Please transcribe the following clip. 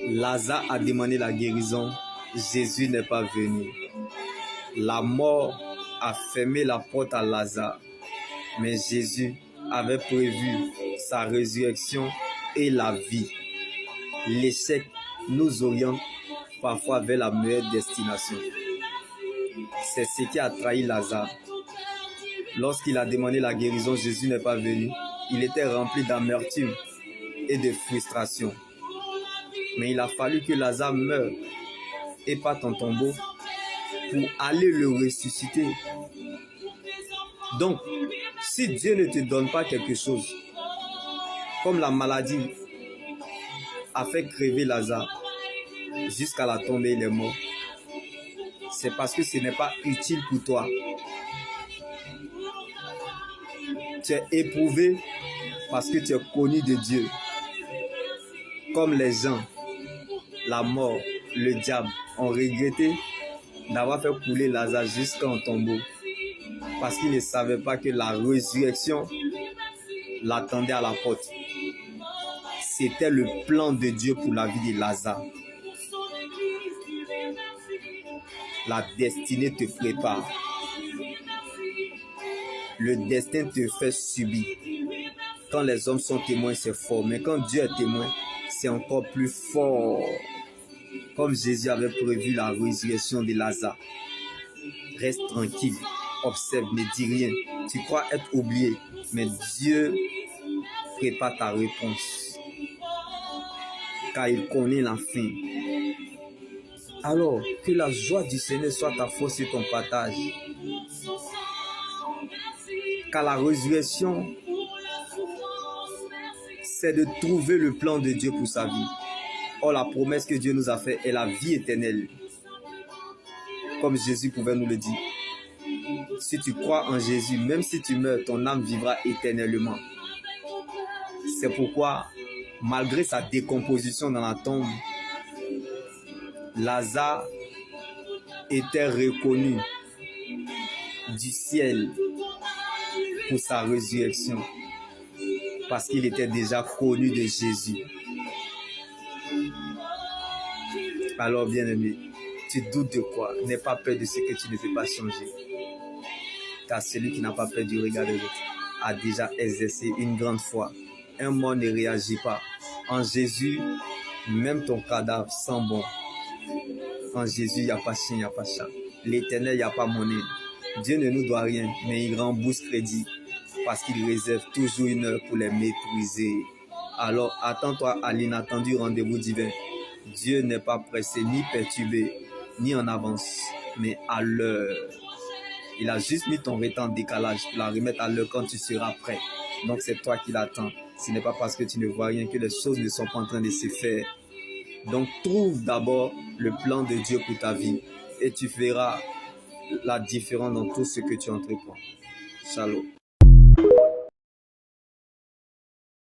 Lazare a demandé la guérison, Jésus n'est pas venu. La mort a fermé la porte à Lazare, mais Jésus avait prévu sa résurrection et la vie. L'échec nous oriente parfois vers la meilleure destination. C'est ce qui a trahi Lazare. Lorsqu'il a demandé la guérison, Jésus n'est pas venu. Il était rempli d'amertume et de frustration. Mais il a fallu que Lazare meure et parte en tombeau pour aller le ressusciter. Donc, si Dieu ne te donne pas quelque chose, comme la maladie a fait crever Lazare jusqu'à la tombée, il est mort, c'est parce que ce n'est pas utile pour toi. Tu es éprouvé parce que tu es connu de Dieu. Comme les gens, la mort, le diable ont regretté d'avoir fait couler Lazare jusqu'en tombeau parce qu'ils ne savaient pas que la résurrection l'attendait à la porte. C'était le plan de Dieu pour la vie de Lazare. La destinée te prépare. Le destin te fait subir. Quand les hommes sont témoins, c'est fort. Mais quand Dieu est témoin, c'est encore plus fort. Comme Jésus avait prévu la résurrection de Lazare. Reste tranquille, observe, ne dis rien. Tu crois être oublié, mais Dieu prépare ta réponse. Car il connaît la fin. Alors, que la joie du Seigneur soit ta force et ton partage. Car la résurrection, c'est de trouver le plan de Dieu pour sa vie. Or, la promesse que Dieu nous a faite est la vie éternelle. Comme Jésus pouvait nous le dire. Si tu crois en Jésus, même si tu meurs, ton âme vivra éternellement. C'est pourquoi, malgré sa décomposition dans la tombe, Lazare était reconnu du ciel pour sa résurrection, parce qu'il était déjà connu de Jésus. Alors, bien-aimé, tu doutes de quoi? N'aie pas peur de ce que tu ne peux pas changer. Car celui qui n'a pas peur du regard de l'autre a déjà exercé une grande foi. Un mort ne réagit pas. En Jésus, même ton cadavre sent bon. En Jésus, il n'y a pas chien, il n'y a pas chat. L'Éternel, il n'y a pas monnaie. Dieu ne nous doit rien, mais il rembourse crédit parce qu'il réserve toujours une heure pour les mépriser. Alors, attends-toi à l'inattendu rendez-vous divin. Dieu n'est pas pressé, ni perturbé, ni en avance, mais à l'heure. Il a juste mis ton temps en décalage pour la remettre à l'heure quand tu seras prêt. Donc, c'est toi qui l'attends. Ce n'est pas parce que tu ne vois rien que les choses ne sont pas en train de se faire. Donc, trouve d'abord le plan de Dieu pour ta vie et tu verras la différence dans tout ce que tu entreprends. Shalom.